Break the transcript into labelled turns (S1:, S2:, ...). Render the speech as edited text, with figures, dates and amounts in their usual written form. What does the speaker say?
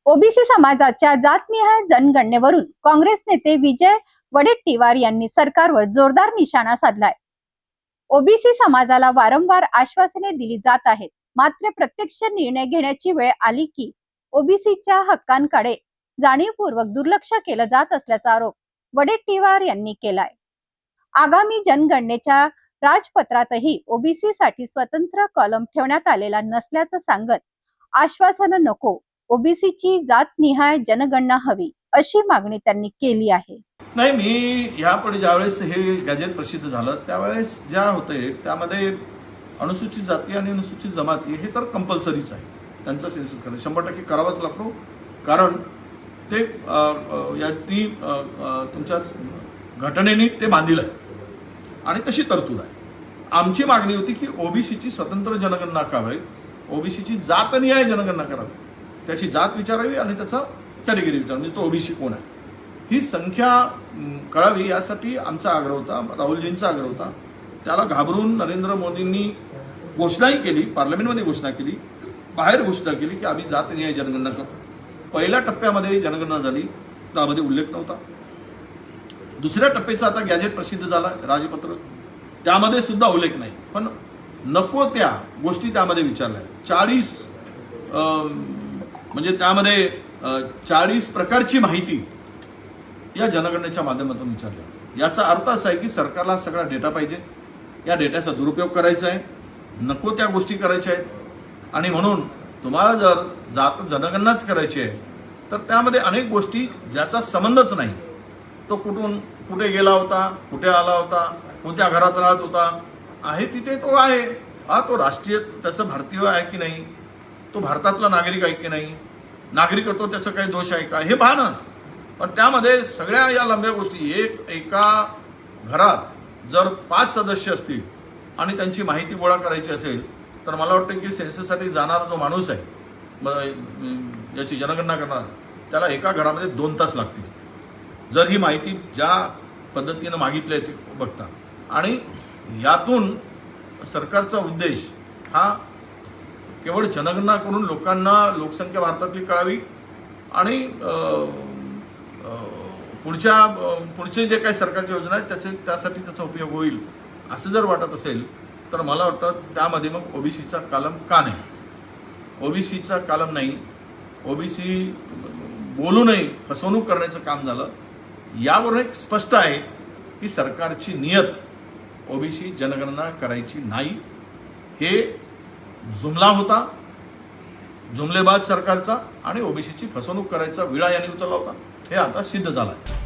S1: OBC समाजाच्या जातनिहाय जनगणनेवरून काँग्रेस नेते विजय वडेट्टीवार यांनी सरकारवर जोरदार निशाणा साधलाय। ओबीसी समाजाला वारंवार आश्वासने दिली जात आहेत, मात्र प्रत्यक्ष निर्णय घेण्याची वेळ आली की ओबीसीच्या हक्कांकडे जाणीवपूर्वक दुर्लक्ष केलं जात असल्याचा आरोप वडेट्टीवार यांनी केलाय। आगामी जनगणनेच्या राजपत्रातही ओबीसी साठी स्वतंत्र कॉलम ठेवण्यात आलेला नसल्याचं सांगत आश्वासन नको, ओबीसीची जातनिहाय जनगणना हवी अशी मागणी त्यांनी केली आहे।
S2: नाही, मी यापुढे ज्यावेळेस हे गॅजेट प्रसिद्ध झालं त्यावेळेस ज्या होते त्यामध्ये अनुसूचित जाती आणि अनुसूचित जमाती हे तर कंपल्सरीच आहे, त्यांचा सेन्सस करणं 100% करावाच लागतो, कारण ते यांनी तुमच्या घटनेने ते बांधिलं आहे आणि तशी तरतूद आहे। आमची मागणी होती की ओबीसीची स्वतंत्र जनगणना करावी, ओबीसीची जातनिहाय जनगणना करावी, त्याची जात विचारावी आणि त्याचा कॅटेगरी विचारावी, म्हणजे तो ओबीसी कोण आहे ही संख्या कळावी यासाठी आमचा आग्रह होता, राहुलजींचा आग्रह होता। त्याला घाबरून नरेंद्र मोदींनी घोषणाही केली, पार्लमेंटमध्ये घोषणा केली, बाहेर घोषणा केली की आम्ही जातनिहाय जनगणना करू। पहिल्या टप्प्यामध्ये जनगणना झाली, त्यामध्ये उल्लेख नव्हता। दुसऱ्या टप्प्याचा आता गॅजेट प्रसिद्ध झाला, राजपत्र, त्यामध्ये सुद्धा उल्लेख नाही, पण नको त्या गोष्टी त्यामध्ये विचारल्या। 40 म्हणजे त्यामध्ये 40 प्रकारची माहिती या जनगणनेच्या माध्यमातून विचारल्या। याचा अर्थ असा आहे की सरकारला सगळा डेटा पाहिजे, या डेटाचा दुरुपयोग करायचा आहे, नको त्या गोष्टी करायच्या आहेत। आणि म्हणून तुम्हाला जर जात जनगणनाच करायची आहे तर त्यामध्ये अनेक गोष्टी ज्याचा संबंधच नाही, तो कुठे गेला होता, कुठे आला होता, कोणत्या घरात राहत होता, आहे तिथे तो आहे, हा तो राष्ट्रीय त्याचं भारतीय आहे की नाही, तो भारतातला नागरिक आहे की नाही, नागरिकत्व त्याचा काही दोष आहे का हे पाहणं। पण त्यामध्ये सगळ्या या लंब्या गोष्टी, एका घरात जर 5 सदस्य असतील आणि त्यांची माहिती गोळा करायची असेल तर मला वाटतं की सेन्सससाठी जाणारा जो माणूस आहे, याची जनगणना करणार, त्याला एका घरामध्ये 2 तास लागतील जर ही माहिती ज्या पद्धतीनं मागितली आहे ती बघता। आणि यातून सरकारचा उद्देश हा केवळ जनगणना करून लोकांना लोकसंख्या भारतातली कळावी आणि पुढचे जे काही सरकारच्या योजना आहेत त्यासाठी त्याचा उपयोग होईल असं जर वाटत असेल तर मला वाटतं त्यामध्ये मग ओबीसीचा कॉलम का नाही, ओबीसीचा कॉलम नाही, ओबीसी बोलूनही फसवणूक करण्याचं काम झालं। यावरून एक स्पष्ट आहे की सरकारची नियत ओबीसी जनगणना करायची नाही, हे जुमला होता, जुमलेबाज सरकारचा, आणि ओबीसीची फसवणूक करायचा विळा यांनी उचलला होता, हे आता सिद्ध झालं आहे।